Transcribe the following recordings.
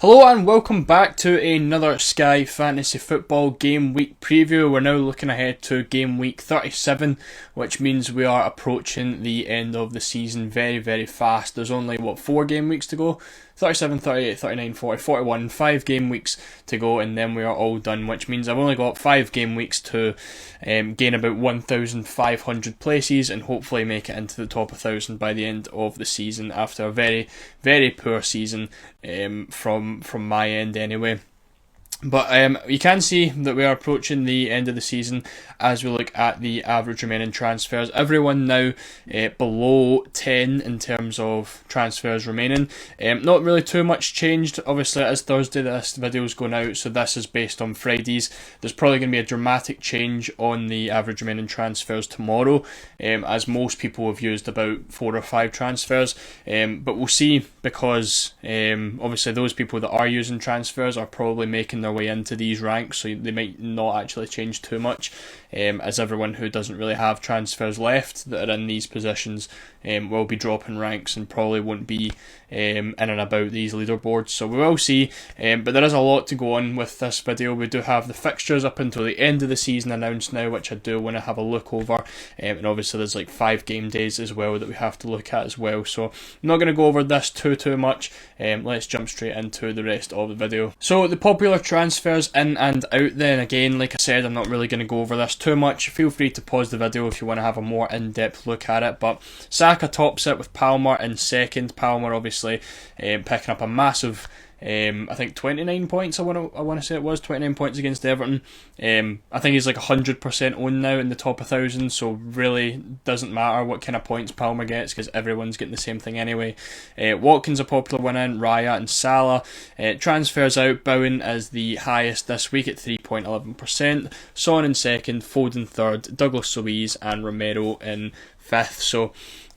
Hello and welcome back to another Sky Fantasy Football Game Week preview. We're now looking ahead to Game Week 37, which means we are approaching the end of the season very fast. There's only, 4 game weeks to go? 37, 38, 39, 40, 41, 5 game weeks to go, and then we are all done, which means I've only got 5 game weeks to gain about 1,500 places and hopefully make it into the top 1,000 by the end of the season after a very poor season from my end anyway. But you can see that we are approaching the end of the season as we look at the average remaining transfers. Everyone now below 10 in terms of transfers remaining. Not really too much changed. Obviously, it is Thursday that this video is going out, so this is based on Fridays. There's probably going to be a dramatic change on the average remaining transfers tomorrow, as most people have used about 4 or 5 transfers. But we'll see, because obviously those people that are using transfers are probably making their way into these ranks, so they might not actually change too much, as everyone who doesn't really have transfers left that are in these positions will be dropping ranks and probably won't be in and about these leaderboards, so we will see. But there is a lot to go on with this video. We do have the fixtures up until the end of the season announced now, which I do want to have a look over, and obviously there's like 5 game days as well that we have to look at as well, so I'm not going to go over this too much. Let's jump straight into the rest of the video. So the popular transfers in and out then. Again, like I said, I'm not really going to go over this too much. Feel free to pause the video if you want to have a more in-depth look at it. But Saka tops it with Palmer in second. Palmer obviously picking up a massive, I think 29 points. I want to say it was 29 points against Everton. I think he's like 100% owned now in the top 1,000. So really doesn't matter what kind of points Palmer gets, because everyone's getting the same thing anyway. Watkins a popular one in, Raya and Salah. Transfers out, Bowen is the highest this week at 3.11%. Son in second, Foden third, Douglas Luiz and Romero in fifth. So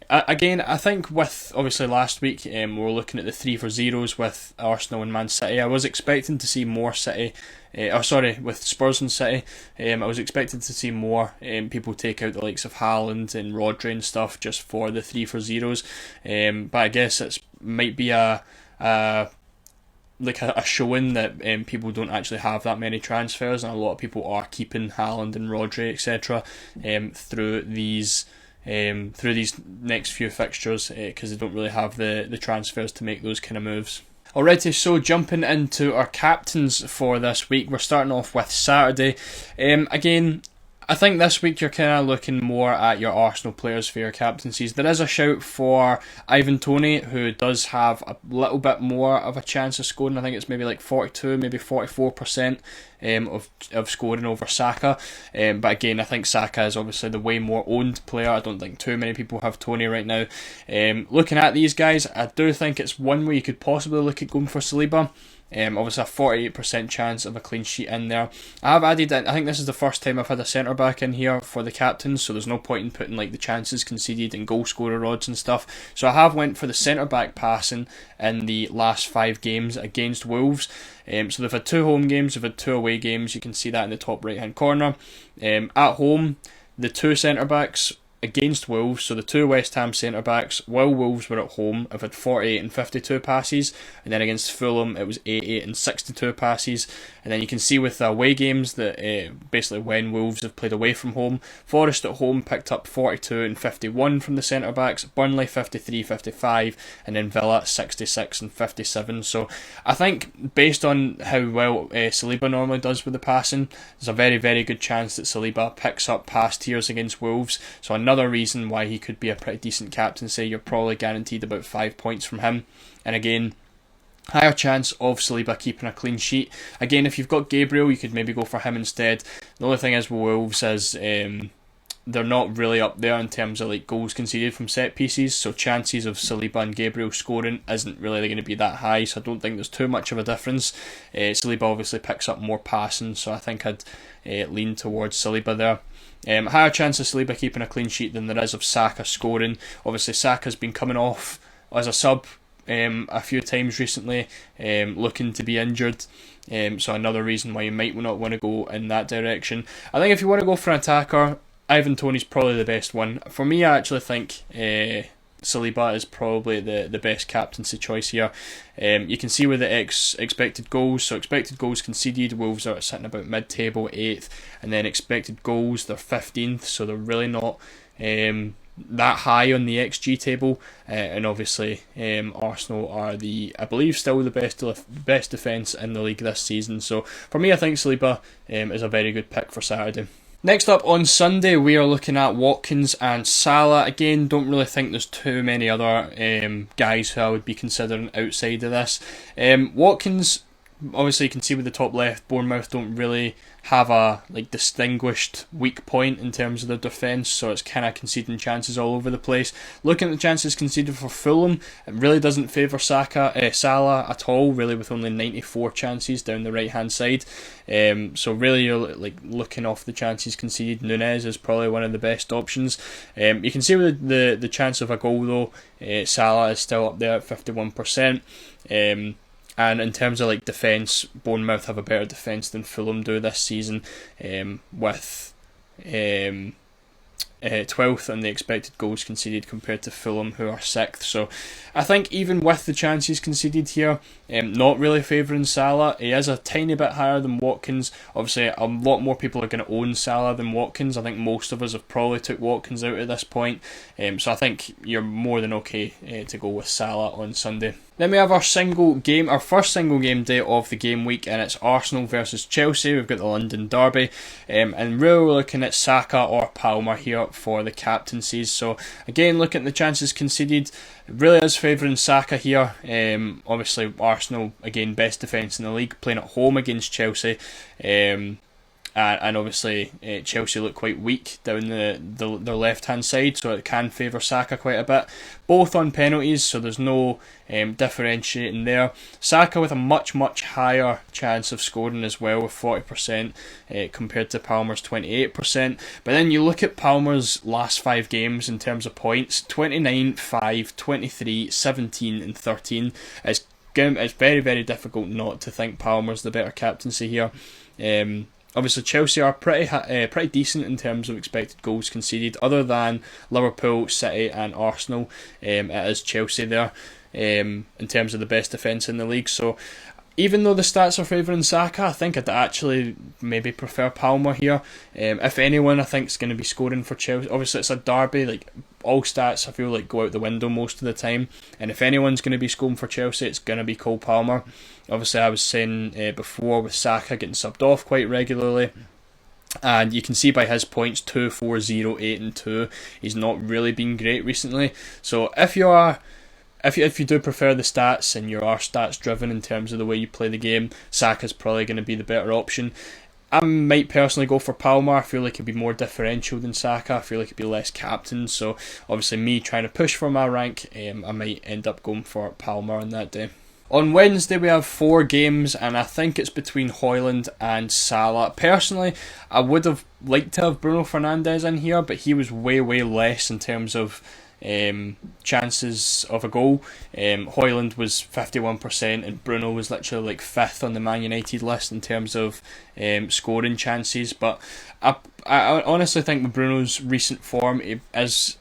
again, I think with obviously last week we were looking at the 3 for zeros with Arsenal and Man City. I was expecting to see more City, with Spurs and City. I was expecting to see more people take out the likes of Haaland and Rodri and stuff just for the 3 for zeros. But I guess it might be a showing that people don't actually have that many transfers, and a lot of people are keeping Haaland and Rodri, etc. Through these next few fixtures, because they don't really have the transfers to make those kind of moves. Alrighty, so jumping into our captains for this week, we're starting off with Saturday. Again, I think this week you're kind of looking more at your Arsenal players for your captaincies. There is a shout for Ivan Toney, who does have a little bit more of a chance of scoring. I think it's maybe like 42, maybe 44% of scoring over Saka. But again, I think Saka is obviously the way more owned player. I don't think too many people have Toney right now. Looking at these guys, I do think it's one where you could possibly look at going for Saliba. Obviously a 48% chance of a clean sheet in there. I have added in, I think this is the first time I've had a centre back in here for the captains, so there's no point in putting like the chances conceded and goal scorer odds and stuff. So I have went for the centre back passing in the last 5 games against Wolves. So they've had 2 home games, they've had 2 away games. You can see that in the top right hand corner. At home, the 2 centre backs against Wolves, so the 2 West Ham centre-backs, while Wolves were at home, have had 48 and 52 passes, and then against Fulham it was 88 and 62 passes. And then you can see with the away games that basically when Wolves have played away from home, Forest at home picked up 42 and 51 from the centre-backs, Burnley 53, 55, and then Villa 66 and 57. So I think based on how well Saliba normally does with the passing, there's a very good chance that Saliba picks up pass tiers against Wolves. So another reason why he could be a pretty decent captaincy. You're probably guaranteed about 5 points from him. And again, higher chance of Saliba keeping a clean sheet. Again, if you've got Gabriel, you could maybe go for him instead. The only thing is with Wolves is they're not really up there in terms of like goals conceded from set pieces, so chances of Saliba and Gabriel scoring isn't really going to be that high, so I don't think there's too much of a difference. Saliba obviously picks up more passing, so I think I'd lean towards Saliba there. Higher chance of Saliba keeping a clean sheet than there is of Saka scoring. Obviously Saka's been coming off as a sub a few times recently, looking to be injured, so another reason why you might not want to go in that direction. I think if you want to go for an attacker, Ivan Toney's probably the best one. For me, I actually think Saliba is probably the best captaincy choice here. You can see with the expected goals, so expected goals conceded, Wolves are sitting about mid-table, 8th, and then expected goals, they're 15th, so they're really not that high on the XG table, and obviously Arsenal are I believe still the best defence in the league this season. So for me, I think Saliba is a very good pick for Saturday. Next up on Sunday, we are looking at Watkins and Salah. Again, don't really think there's too many other guys who I would be considering outside of this. Watkins, obviously you can see with the top left, Bournemouth don't really have a distinguished weak point in terms of their defence, so it's kind of conceding chances all over the place. Looking at the chances conceded for Fulham, it really doesn't favour Salah at all, really, with only 94 chances down the right hand side. So really you're looking off the chances conceded, Nunez is probably one of the best options. You can see with the chance of a goal though, Salah is still up there at 51%. And in terms of defence, Bournemouth have a better defence than Fulham do this season, with 12th on the expected goals conceded compared to Fulham, who are 6th. So I think even with the chances conceded here, not really favouring Salah. He is a tiny bit higher than Watkins. Obviously, a lot more people are going to own Salah than Watkins. I think most of us have probably took Watkins out at this point. So I think you're more than okay to go with Salah on Sunday. Then we have our first single game day of the game week, and it's Arsenal versus Chelsea. We've got the London derby, and really we're looking at Saka or Palmer here for the captaincies. So again, looking at the chances conceded, it really is favouring Saka here. Obviously Arsenal, again, best defence in the league, playing at home against Chelsea. And obviously Chelsea look quite weak down their left hand side, so it can favour Saka quite a bit. Both on penalties, so there's no differentiating there. Saka with a much higher chance of scoring as well, with 40% compared to Palmer's 28%. But then you look at Palmer's last 5 games in terms of points: 29, 5, 23, 17 and 13. It's very difficult not to think Palmer's the better captaincy here. Obviously Chelsea are pretty decent in terms of expected goals conceded. Other than Liverpool, City and Arsenal, it is Chelsea there in terms of the best defence in the league. So even though the stats are favouring Saka, I think I'd actually maybe prefer Palmer here. If anyone, I think is going to be scoring for Chelsea. Obviously it's a derby, all stats I feel go out the window most of the time, and if anyone's going to be scoring for Chelsea, it's going to be Cole Palmer. Obviously I was saying before, with Saka getting subbed off quite regularly, and you can see by his points 2, 4, 0, 8 and 2, he's not really been great recently. So if you do prefer the stats and you are stats driven in terms of the way you play the game, Saka's probably going to be the better option. I might personally go for Palmer. I feel like he'd be more differential than Saka. I feel like he'd be less captain. So obviously me trying to push for my rank, I might end up going for Palmer on that day. On Wednesday we have 4 games, and I think it's between Højlund and Salah. Personally, I would have liked to have Bruno Fernandes in here, but he was way less in terms of chances of a goal. Højlund was 51% and Bruno was literally 5th on the Man United list in terms of scoring chances. But I honestly think with Bruno's recent form, he is,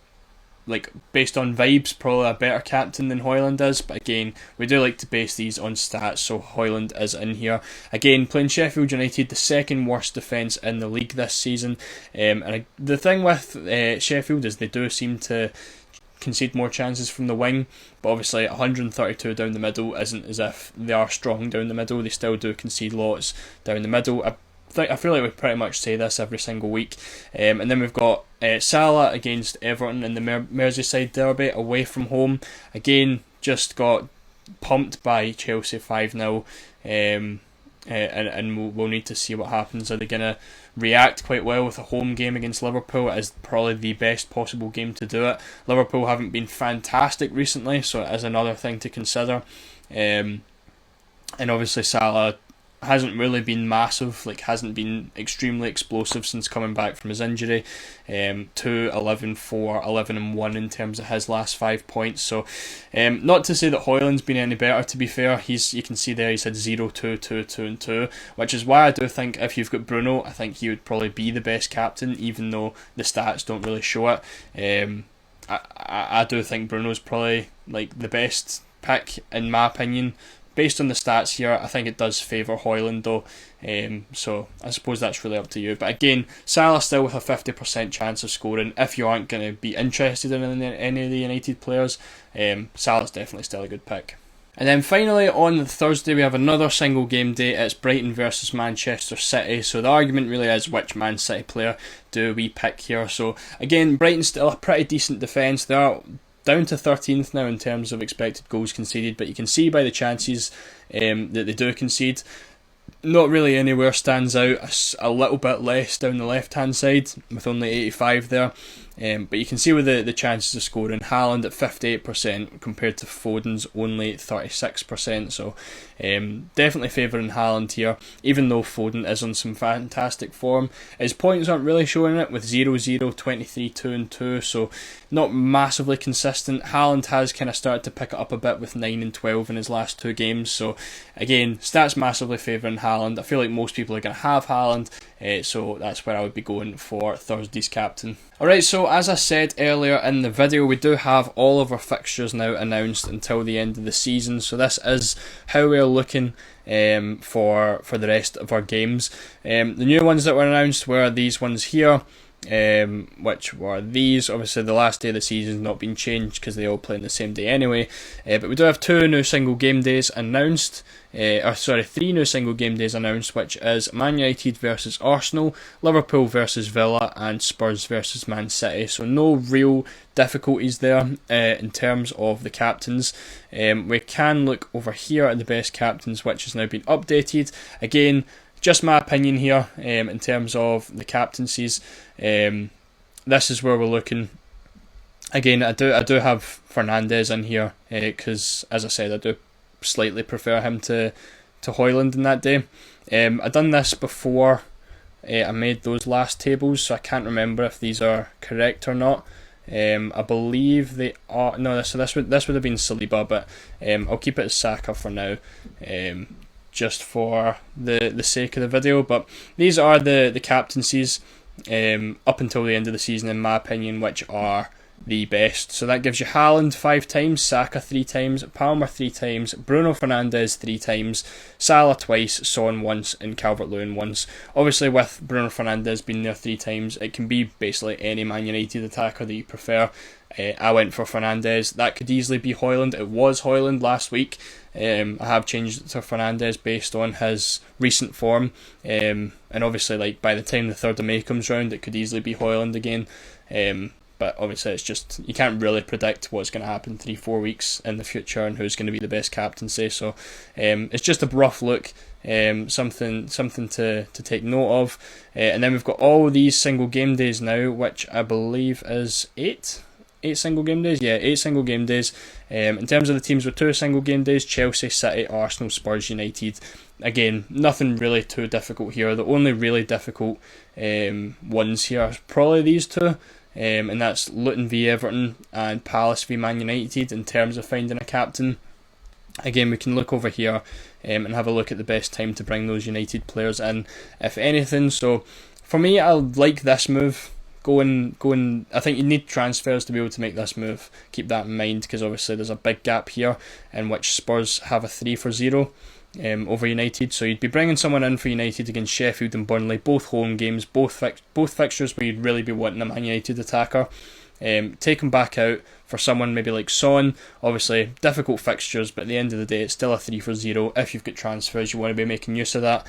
based on vibes, probably a better captain than Højlund is. But again, we do like to base these on stats, so Højlund is in here. Again, playing Sheffield United, the second worst defence in the league this season. And the thing with Sheffield is they do seem to concede more chances from the wing, but obviously 132 down the middle isn't as if they are strong down the middle. They still do concede lots down the middle. I feel like we pretty much say this every single week. And then we've got Salah against Everton in the Merseyside derby away from home. Again, just got pumped by Chelsea 5-0. And we'll need to see what happens. Are they going to react quite well with a home game against Liverpool? It is probably the best possible game to do it. Liverpool haven't been fantastic recently, so it is another thing to consider. And obviously Salah hasn't really been massive, hasn't been extremely explosive since coming back from his injury. 2, 11, 4, 11 and 1 in terms of his last 5 points. So not to say that Højlund's been any better, to be fair. You can see there he's had 0, 2, 2, 2 and 2, which is why I do think if you've got Bruno, I think he would probably be the best captain, even though the stats don't really show it. I do think Bruno's probably like the best pick in my opinion. Based on the stats here, I think it does favour Højlund though, so I suppose that's really up to you. But again, Salah still with a 50% chance of scoring. If you aren't going to be interested in any of the United players, Salah's definitely still a good pick. And then finally on Thursday we have another single game day. It's Brighton versus Manchester City. So the argument really is which Man City player do we pick here. So again, Brighton's still a pretty decent defence. They are down to 13th now in terms of expected goals conceded, but you can see by the chances that they do concede, not really anywhere stands out. A little bit less down the left hand side with only 85 there. But you can see with the chances of scoring, Haaland at 58% compared to Foden's only 36%. So definitely favouring Haaland here, even though Foden is on some fantastic form. His points aren't really showing it with 0-0, 23, 2 and 2, so not massively consistent. Haaland has kind of started to pick it up a bit with 9 and 12 in his last two games. So again, stats massively favouring Haaland. I feel like most people are going to have Haaland. So that's where I would be going for Thursday's captain. Alright, so as I said earlier in the video, we do have all of our fixtures now announced until the end of the season. So this is how we're looking for the rest of our games. The new ones that were announced were these ones here. Which were these. Obviously the last day of the season has not been changed because they all play on the same day anyway, but we do have two new single game days announced, three new single game days announced, which is Man United versus Arsenal, Liverpool versus Villa and Spurs versus Man City. So no real difficulties there in terms of the captains. We can look over here at the best captains, which has now been updated. Again, just my opinion here in terms of the captaincies. This is where we're looking. Again, I do have Fernandes in here because, as I said, I do slightly prefer him to Højlund in that day. I done this before I made those last tables, so I can't remember if these are correct or not. I believe they are. No, so this would have been Saliba, but I'll keep it as Saka for now. Just for the sake of the video, but these are the captaincies up until the end of the season in my opinion, which are the best. So that gives you Haaland 5 times, Saka 3 times, Palmer 3 times, Bruno Fernandes 3 times, Salah twice, Son once and Calvert-Lewin once. Obviously with Bruno Fernandes being there 3 times, it can be basically any Man United attacker that you prefer. I went for Fernandes. That could easily be Højlund. It was Højlund last week. I have changed it to Fernandes based on his recent form. And obviously, like by the time the 3rd of May comes round, it could easily be Højlund again. But obviously, it's just you can't really predict what's going to happen 3-4 weeks in the future and who's going to be the best captaincy. So it's just a rough look. Something to take note of. And then we've got all these single game days now, which I believe is 8 single game days. Yeah, 8 single game days. In terms of the teams with 2 single game days, Chelsea, City, Arsenal, Spurs, United. Again, nothing really too difficult here. The only really difficult ones here are probably these two. And that's Luton v Everton and Palace v Man United in terms of finding a captain. Again, we can look over here and have a look at the best time to bring those United players in, if anything. So for me, I like this move. Going. I think you need transfers to be able to make this move. Keep that in mind because obviously there's a big gap here in which Spurs have a 3-0 over United. So you'd be bringing someone in for United against Sheffield and Burnley, both home games, both fixtures where you'd really be wanting a Man United attacker. Take them back out for someone maybe like Son. Obviously difficult fixtures, but at the end of the day it's still a 3-0. If you've got transfers, you want to be making use of that.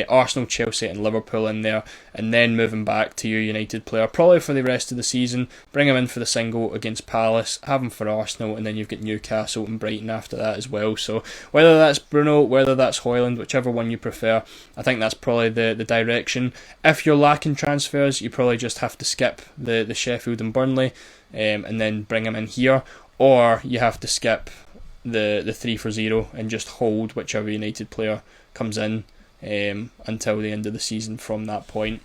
Arsenal, Chelsea and Liverpool in there, and then moving back to your United player probably for the rest of the season. Bring him in for the single against Palace, have him for Arsenal, and then you've got Newcastle and Brighton after that as well. So whether that's Bruno, whether that's Højlund, whichever one you prefer, I think that's probably the direction. If you're lacking transfers, you probably just have to skip the Sheffield and Burnley and then bring him in here, or you have to skip the 3-0 and just hold whichever United player comes in until the end of the season from that point.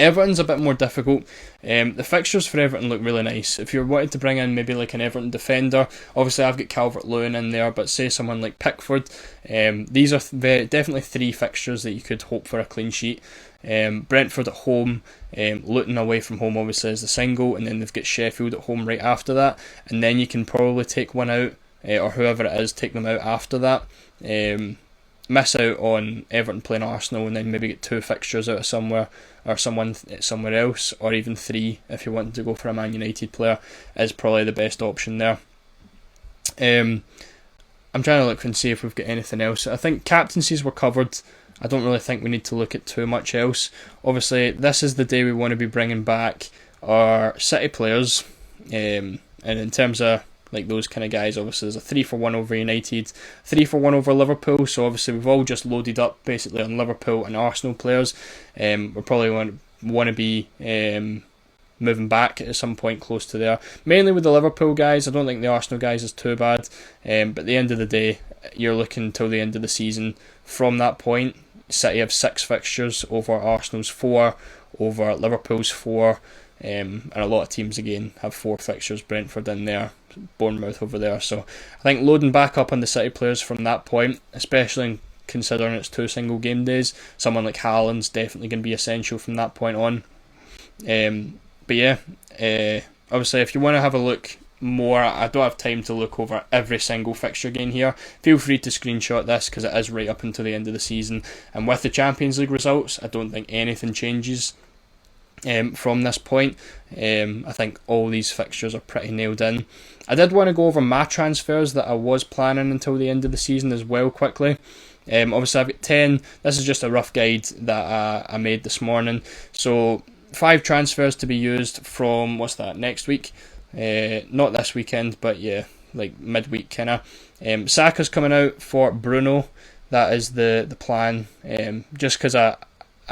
Everton's a bit more difficult. The fixtures for Everton look really nice. If you're wanting to bring in maybe like an Everton defender, obviously I've got Calvert-Lewin in there, but say someone like Pickford, these are definitely 3 fixtures that you could hope for a clean sheet. Brentford at home, Luton away from home obviously is the single, and then they've got Sheffield at home right after that, and then you can probably take one out, or whoever it is, take them out after that. Miss out on Everton playing Arsenal, and then maybe get 2 fixtures out of somewhere or someone somewhere else, or even 3 if you want to go for a Man United player, is probably the best option there. I'm trying to look and see if we've got anything else. I think captaincies were covered. I don't really think we need to look at too much else. Obviously, this is the day we want to be bringing back our City players, and in terms of like those kind of guys, obviously there's a 3-for-1 over United, 3-for-1 over Liverpool, so obviously we've all just loaded up basically on Liverpool and Arsenal players. We probably want to be moving back at some point close to there, mainly with the Liverpool guys. I don't think the Arsenal guys is too bad, but at the end of the day, you're looking until the end of the season. From that point, City have 6 fixtures over Arsenal's 4, over Liverpool's 4, and a lot of teams again have 4 fixtures, Brentford in there, Bournemouth over there. So I think loading back up on the City players from that point, especially considering it's 2 single game days, someone like Haaland's definitely going to be essential from that point on. But yeah, obviously if you want to have a look more, I don't have time to look over every single fixture game here. Feel free to screenshot this because it is right up until the end of the season, and with the Champions League results, I don't think anything changes from this point. I think all these fixtures are pretty nailed in. I did want to go over my transfers that I was planning until the end of the season as well quickly. Obviously I've got 10. This is just a rough guide that I made this morning. So 5 transfers to be used from, next week? Not this weekend, but yeah, like midweek kinda. Saka's coming out for Bruno. That is the plan. Just because I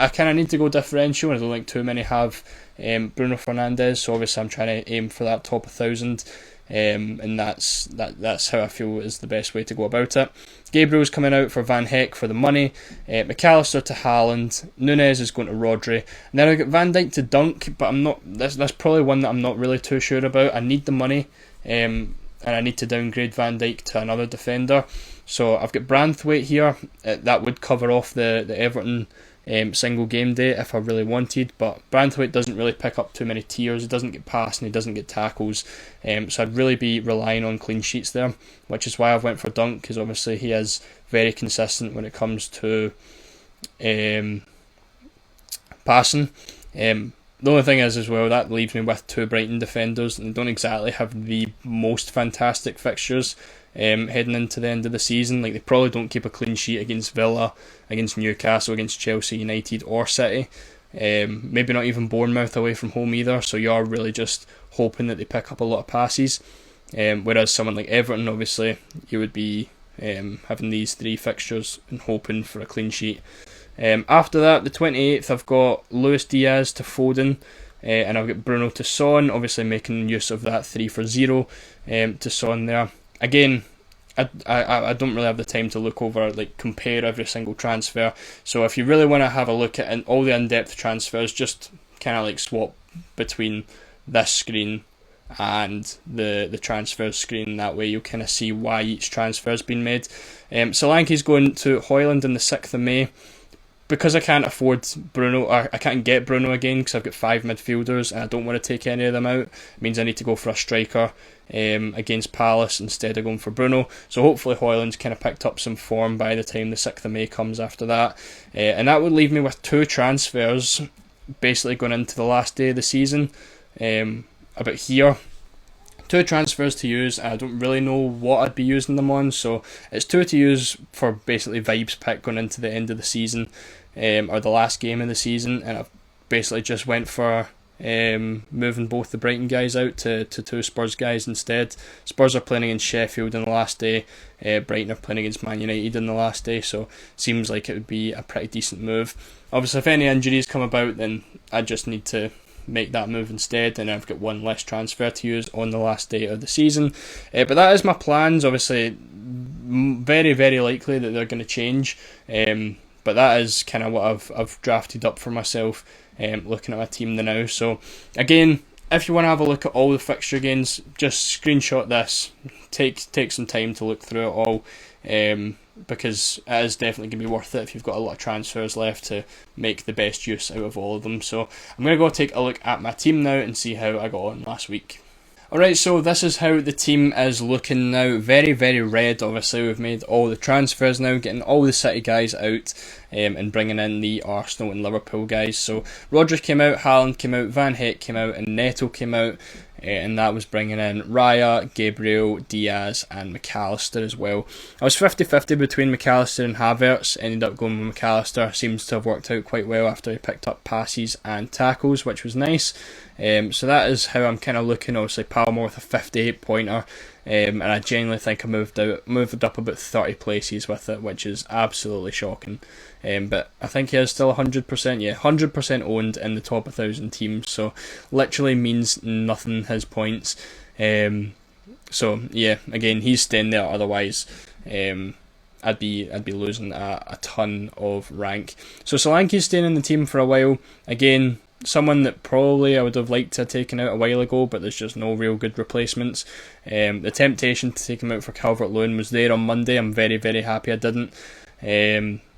kind of need to go differential, and I don't think too many have Bruno Fernandes, so obviously I'm trying to aim for that top 1,000, and that's how I feel is the best way to go about it. Gabriel's coming out for Van Heck for the money, McAllister to Haaland, Nunez is going to Rodri, and then I've got Van Dijk to Dunk, but I'm not. That's probably one that I'm not really too sure about. I need the money, and I need to downgrade Van Dijk to another defender. So I've got Branthwaite here. That would cover off the Everton single game day if I really wanted, but Branthwaite doesn't really pick up too many tiers. He doesn't get passed and he doesn't get tackles, so I'd really be relying on clean sheets there, which is why I've went for Dunk, because obviously he is very consistent when it comes to passing. The only thing is as well, that leaves me with 2 Brighton defenders, and they don't exactly have the most fantastic fixtures heading into the end of the season. Like, they probably don't keep a clean sheet against Villa, against Newcastle, against Chelsea, United or City. Maybe not even Bournemouth away from home either, so you are really just hoping that they pick up a lot of passes. Whereas someone like Everton, obviously, you would be having these 3 fixtures and hoping for a clean sheet. After that, the 28th, I've got Luis Diaz to Foden, and I've got Bruno to Son, obviously making use of that 3-for-0 to Son there. Again, I don't really have the time to look over, like, compare every single transfer, so if you really want to have a look at all the in-depth transfers, just kind of like swap between this screen and the transfer screen. That way you'll kind of see why each transfer has been made. Solanke's going to Højlund on the 6th of May. Because I can't afford Bruno, or I can't get Bruno again because I've got 5 midfielders and I don't want to take any of them out, it means I need to go for a striker against Palace instead of going for Bruno. So hopefully Højlund's kind of picked up some form by the time the 6th of May comes after that. And that would leave me with 2 transfers basically going into the last day of the season. About here, 2 transfers to use. I don't really know what I'd be using them on, so it's 2 to use for basically vibes pick going into the end of the season, or the last game of the season, and I've basically just went for moving both the Brighton guys out to 2 Spurs guys instead. Spurs are playing against Sheffield on the last day, Brighton are playing against Man United on the last day, so seems like it would be a pretty decent move. Obviously if any injuries come about, then I just need to make that move instead, and I've got 1 less transfer to use on the last day of the season. But that is my plans. Obviously very, very likely that they're going to change, but but that is kind of what I've drafted up for myself, looking at my team now. So again, if you want to have a look at all the fixture gains, just screenshot this, take some time to look through it all, because it is definitely going to be worth it if you've got a lot of transfers left to make the best use out of all of them. So I'm going to go take a look at my team now and see how I got on last week. Alright, so this is how the team is looking now. Very, very red, obviously. We've made all the transfers now, getting all the City guys out, and bringing in the Arsenal and Liverpool guys. So Rodri came out, Haaland came out, Van Dijk came out, and Neto came out. And that was bringing in Raya, Gabriel, Diaz and McAllister as well. I was 50-50 between McAllister and Havertz, ended up going with McAllister. Seems to have worked out quite well after he picked up passes and tackles, which was nice. So that is how I'm kind of looking. Obviously Palmer with a 58 pointer, and I genuinely think I moved up about 30 places with it, which is absolutely shocking. But I think he is still 100%, yeah, 100% owned in the top 1,000 teams, so literally means nothing, his points. So yeah, again, he's staying there, otherwise I'd be losing a ton of rank. So Solanke's staying in the team for a while. Again, someone that probably I would have liked to have taken out a while ago, but there's just no real good replacements. The temptation to take him out for Calvert-Lewin was there on Monday. I'm very, very happy I didn't.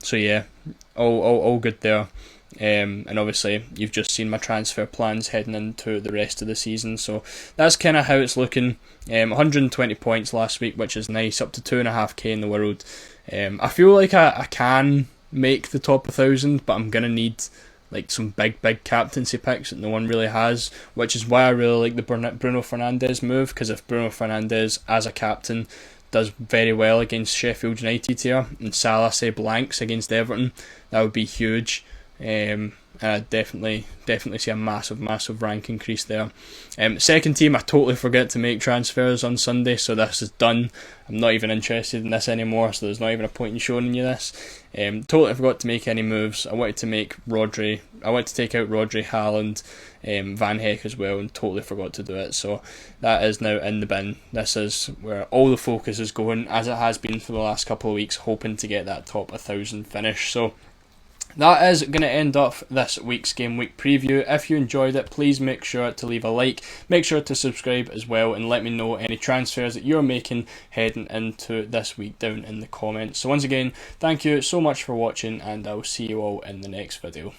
So yeah, all good there. And obviously you've just seen my transfer plans heading into the rest of the season, so that's kind of how it's looking. 120 points last week, which is nice, up to 2.5k in the world. I feel like I can make the top 1,000, but I'm gonna need like some big captaincy picks that no one really has, which is why I really like the Bruno Fernandes move, because if Bruno Fernandes as a captain does very well against Sheffield United here, and Salah say blanks against Everton, that would be huge. And I definitely see a massive rank increase there. Second team, I totally forget to make transfers on Sunday, so this is done. I'm not even interested in this anymore, so there's not even a point in showing you this. Totally forgot to make any moves. I wanted to make Rodri. I wanted to take out Rodri, Haaland, Van Dijk as well, and totally forgot to do it. So that is now in the bin. This is where all the focus is going, as it has been for the last couple of weeks, hoping to get that top 1,000 finish. So that is going to end off this week's Game Week preview. If you enjoyed it, please make sure to leave a like, make sure to subscribe as well, and let me know any transfers that you're making heading into this week down in the comments. So once again, thank you so much for watching, and I'll see you all in the next video.